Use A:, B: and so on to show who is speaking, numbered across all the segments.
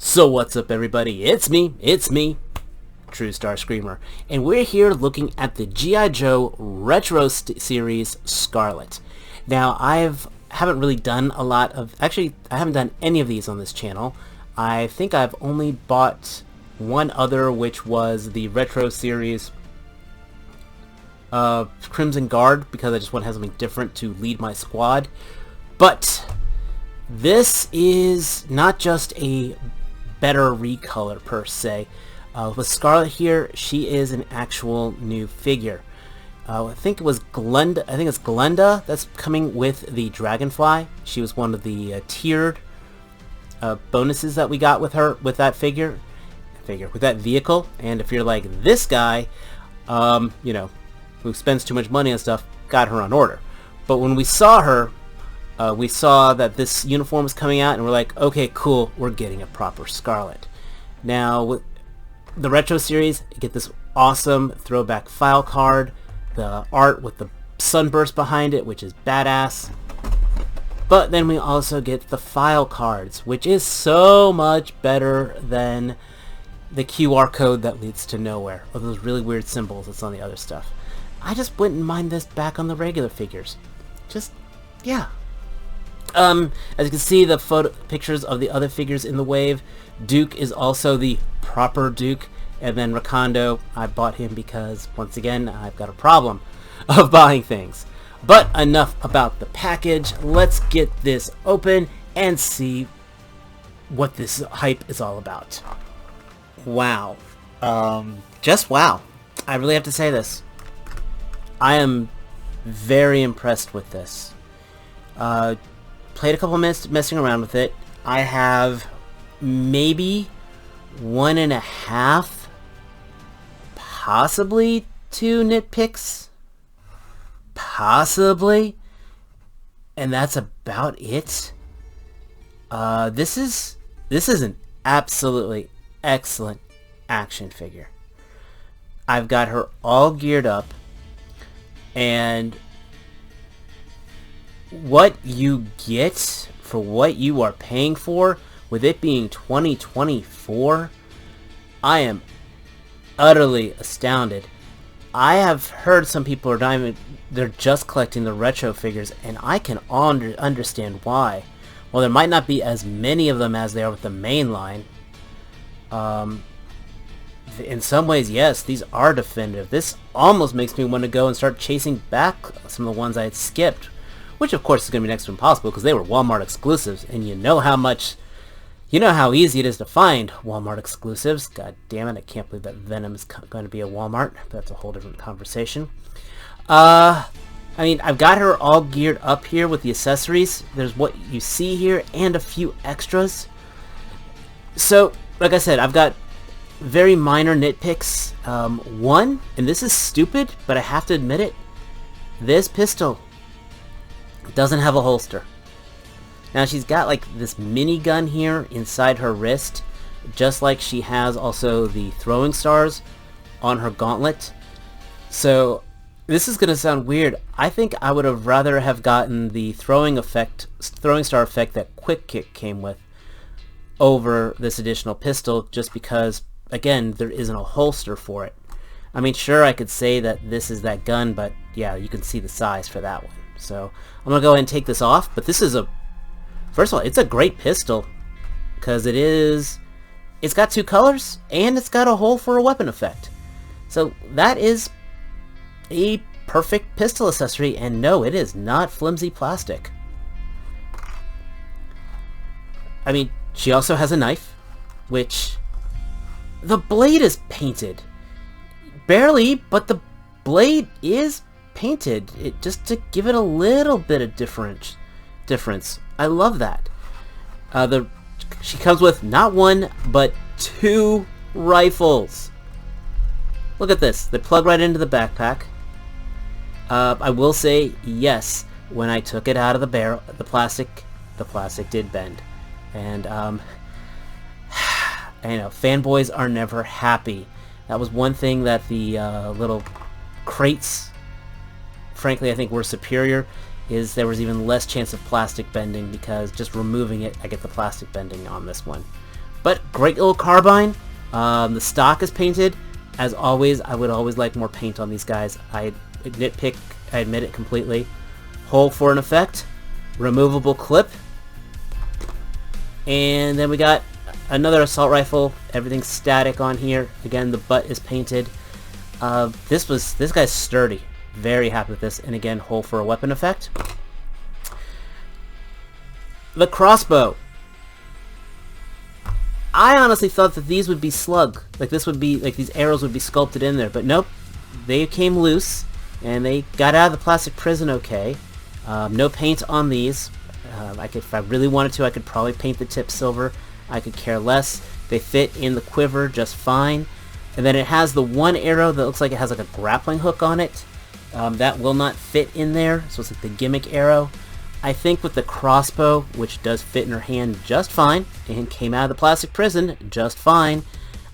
A: So what's up everybody, it's me, True Star Screamer, and we're here looking at the G.I. Joe Retro Series Scarlet. Now haven't really done a lot of, actually I haven't done any of these on this channel. I think I've only bought one other, which was the Retro Series Crimson Guard, because I just want to have something different to lead my squad. But this is not just a better recolor per se. With Scarlet here, she is an actual new figure. I think it's Glenda that's coming with the Dragonfly. She was one of the tiered bonuses that we got with her, with that with that vehicle. And if you're like this guy, you know, who spends too much money on stuff, got her on order. But when we saw her, we saw that this uniform was coming out, and we're like, okay, cool, we're getting a proper Scarlet. Now, with the Retro Series, you get this awesome throwback file card, the art with the sunburst behind it, which is badass. But then we also get the file cards, which is so much better than the QR code that leads to nowhere, or those really weird symbols that's on the other stuff. I just wouldn't mind this back on the regular figures. Just, yeah. As you can see, the pictures of the other figures in the wave. Duke is also the proper Duke, and then Rakondo, I bought him because, once again, I've got a problem of buying things. But enough about the package. Let's get this open and see what this hype is all about. Wow. Just wow. I really have to say this. I am very impressed with this. Played a couple minutes messing around with it. I have maybe 1.5, possibly 2 nitpicks, possibly, and that's about it. This is an absolutely excellent action figure. I've got her all geared up, and what you get for what you are paying for, with it being 2024, I am utterly astounded. I have heard some people are they're just collecting the retro figures, and I can understand why. Well, there might not be as many of them as there are with the main line. In some ways, yes, these are definitive. This almost makes me want to go and start chasing back some of the ones I had skipped, which of course is going to be next to impossible because they were Walmart exclusives, and you know how easy it is to find Walmart exclusives. God damn it, I can't believe that Venom is going to be a Walmart, but that's a whole different conversation. I mean, I've got her all geared up here with the accessories. There's what you see here and a few extras. So, like I said, I've got very minor nitpicks. One, and this is stupid, but I have to admit it, this pistol doesn't have a holster. Now she's got like this mini gun here inside her wrist, just like she has also the throwing stars on her gauntlet. So this is gonna sound weird. I think I would have rather have gotten the throwing star effect that Quick Kick came with over this additional pistol, just because, again, there isn't a holster for it. I mean, sure, I could say that this is that gun, but yeah, you can see the size for that one. So I'm gonna go ahead and take this off. But this is first of all, it's a great pistol because it's got 2 colors and it's got a hole for a weapon effect. So that is a perfect pistol accessory, and no, it is not flimsy plastic. I mean, she also has a knife, which the blade is painted. Barely, but the blade is painted, just to give it a little bit of difference. I love that. She comes with not 1 but 2 rifles. Look at this. They plug right into the backpack. I will say, yes, when I took it out of the barrel, the plastic did bend, and I know fanboys are never happy. That was one thing that the little crates, frankly, I think were superior, is there was even less chance of plastic bending, because just removing it, I get the plastic bending on this one. But great little carbine. The stock is painted. As always, I would always like more paint on these guys. I nitpick, I admit it completely. Hole for an effect. Removable clip. And then we got another assault rifle. Everything's static on here. Again, the butt is painted. This guy's sturdy. Very happy with this. And again, hole for a weapon effect. The crossbow. I honestly thought that these would be slug. Like this would be, like these arrows would be sculpted in there. But nope. They came loose. And they got out of the plastic prison okay. No paint on these. If I really wanted to, I could probably paint the tip silver. I could care less. They fit in the quiver just fine. And then it has the one arrow that looks like it has like a grappling hook on it. That will not fit in there. So it's like the gimmick arrow. I think with the crossbow, which does fit in her hand just fine, and came out of the plastic prison just fine.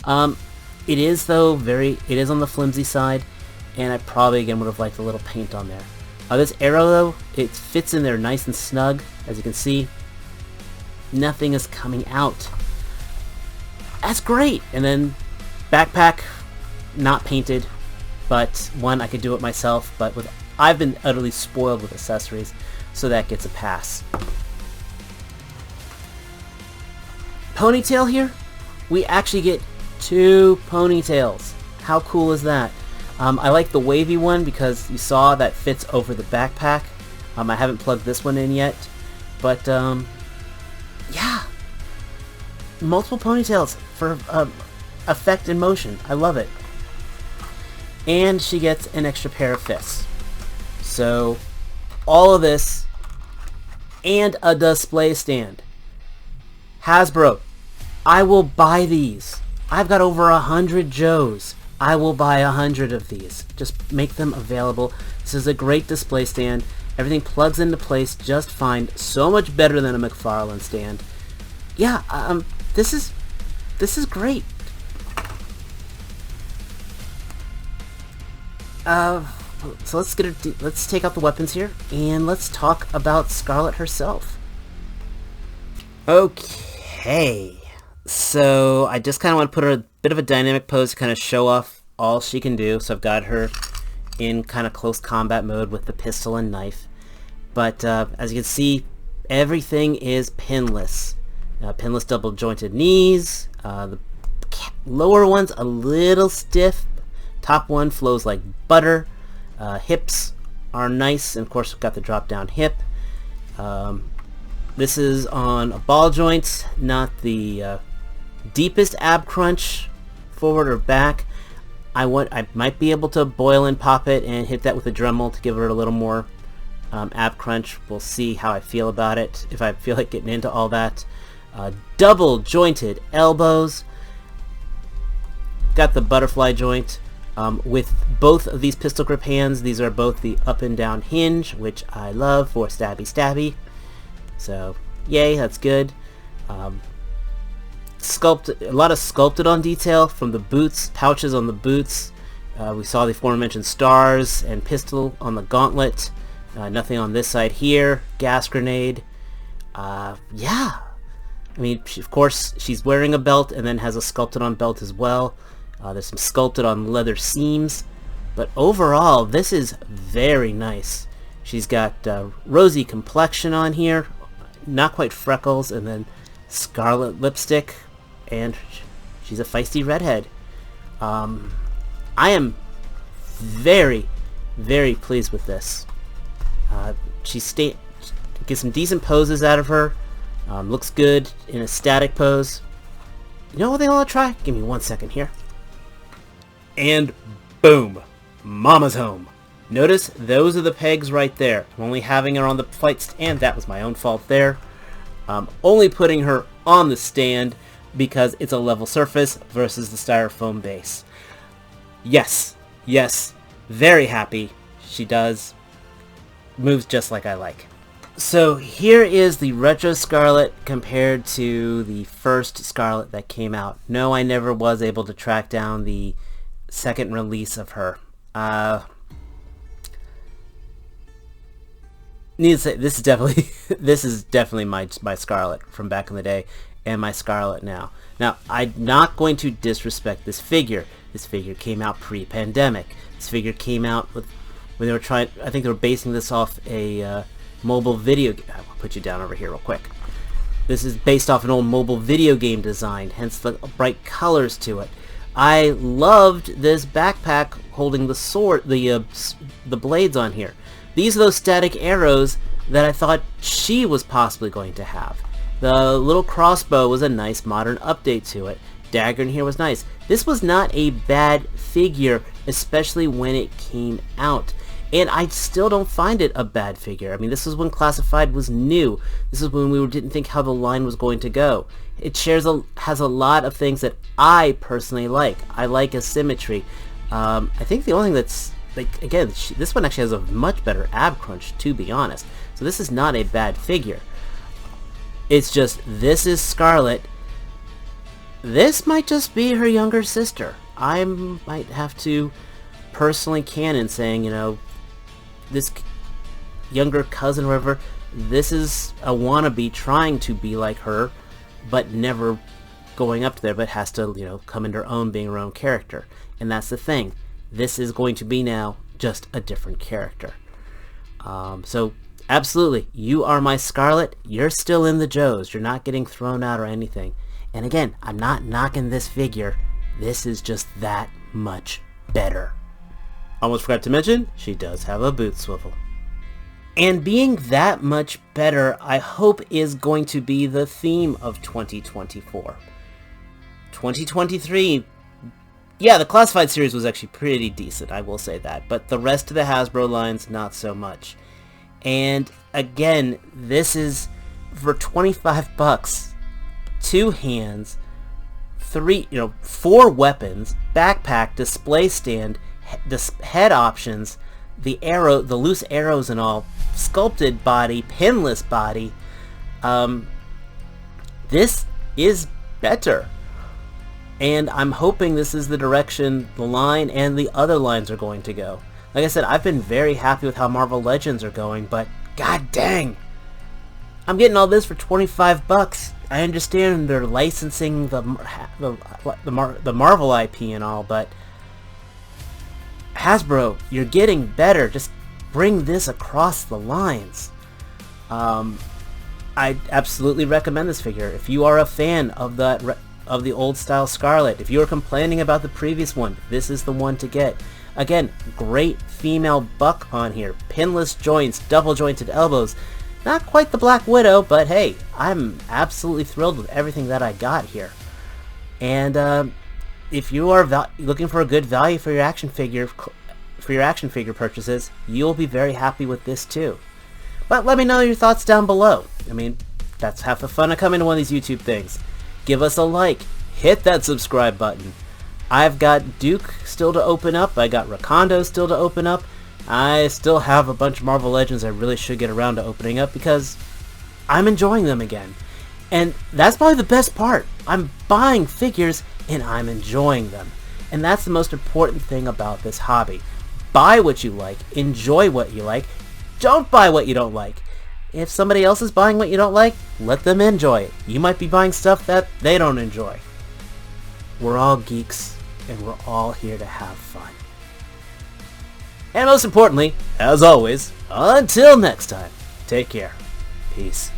A: It is though it is on the flimsy side, and I probably again would have liked a little paint on there. This arrow though, it fits in there nice and snug. As you can see, nothing is coming out. That's great. And then backpack, not painted, but one, I could do it myself, but I've been utterly spoiled with accessories, so that gets a pass. Ponytail here, we actually get 2 ponytails. How cool is that? I like the wavy one because you saw that fits over the backpack. I haven't plugged this one in yet, but yeah, multiple ponytails for effect and motion. I love it. And she gets an extra pair of fists. So all of this and a display stand. Hasbro, I will buy these. I've got over 100 Joes. I will buy 100 of these. Just make them available. This is a great display stand. Everything plugs into place just fine. So much better than a McFarlane stand. Yeah, this is great. So let's take out the weapons here and let's talk about Scarlet herself. Okay. So I just kind of want to put her a bit of a dynamic pose to kind of show off all she can do. So I've got her in kind of close combat mode with the pistol and knife. But as you can see, everything is pinless. Pinless double jointed knees. The lower one's a little stiff. Top one flows like butter. Hips are nice. And of course we've got the drop down hip. This is on a ball joint, not the deepest ab crunch forward or back. I might be able to boil and pop it and hit that with a Dremel to give her a little more ab crunch. We'll see how I feel about it, if I feel like getting into all that. Double jointed elbows. Got the butterfly joint. With both of these pistol grip hands, these are both the up and down hinge, which I love for stabby stabby. So, yay, that's good. A lot of sculpted on detail from the boots, pouches on the boots. We saw the aforementioned stars and pistol on the gauntlet. Nothing on this side here. Gas grenade. Yeah. I mean, of course, she's wearing a belt and then has a sculpted on belt as well. There's some sculpted on leather seams. But overall, this is very nice. She's got rosy complexion on here. Not quite freckles, and then scarlet lipstick, and she's a feisty redhead. I am very, very pleased with this. Get some decent poses out of her. Looks good in a static pose. You know what they want to try? Give me 1 second here. And boom, Mama's home. Notice those are the pegs right there. I'm only having her on the flight stand. That was my own fault there. Only putting her on the stand because it's a level surface versus the styrofoam base. Yes, very happy. She does. Moves just like I like. So here is the retro Scarlet compared to the first Scarlet that came out. No, I never was able to track down the second release of her. Needless to say, this is definitely my Scarlet from back in the day, and my Scarlet now. Now, I'm not going to disrespect this figure. This figure came out pre-pandemic. This figure came out with, when they were trying, I think they were basing this off a mobile video game. I'll put you down over here real quick. This is based off an old mobile video game design, hence the bright colors to it. I loved this backpack holding the sword, the blades on here. These are those static arrows that I thought she was possibly going to have. The little crossbow was a nice modern update to it. Dagger in here was nice. This was not a bad figure, especially when it came out. And I still don't find it a bad figure. I mean, this is when Classified was new. This is when we didn't think how the line was going to go. It has a lot of things that I personally like. I like asymmetry. I think the only thing that's, like, again, this one actually has a much better ab crunch, to be honest. So this is not a bad figure. It's just, this is Scarlet. This might just be her younger sister. I might have to personally canon saying, you know, this younger cousin or whatever, this is a wannabe trying to be like her, but never going up there, but has to, you know, come into her own, being her own character. And that's the thing. This is going to be now just a different character. So, absolutely, you are my Scarlet. You're still in the Joes. You're not getting thrown out or anything. And again, I'm not knocking this figure. This is just that much better. Almost forgot to mention, she does have a boot swivel. And being that much better, I hope, is going to be the theme of 2024. 2023, yeah, the Classified series was actually pretty decent, I will say that. But the rest of the Hasbro lines, not so much. And again, this is for 25 bucks, 2 hands, 4 weapons, backpack, display stand, head options, the loose arrows and all, sculpted body, pinless body. This is better. And I'm hoping this is the direction the line and the other lines are going to go. Like I said, I've been very happy with how Marvel Legends are going, but god dang, I'm getting all this for 25 bucks. I understand they're licensing the Marvel IP and all, but Hasbro, you're getting better. Just bring this across the lines. I absolutely recommend this figure. If you are a fan of the old style Scarlet, if you are complaining about the previous one, this is the one to get. Again, great female buck on here. Pinless joints, double jointed elbows. Not quite the Black Widow, but hey, I'm absolutely thrilled with everything that I got here. And if you are looking for a good value for your action figure purchases, you'll be very happy with this too. But let me know your thoughts down below. I mean, that's half the fun of coming to one of these YouTube things. Give us a like, hit that subscribe button. I've got Duke still to open up, I got Rakondo still to open up. I still have a bunch of Marvel Legends I really should get around to opening up because I'm enjoying them again. And that's probably the best part. I'm buying figures and I'm enjoying them. And that's the most important thing about this hobby. Buy what you like, enjoy what you like, don't buy what you don't like. If somebody else is buying what you don't like, let them enjoy it. You might be buying stuff that they don't enjoy. We're all geeks, and we're all here to have fun. And most importantly, as always, until next time, take care. Peace.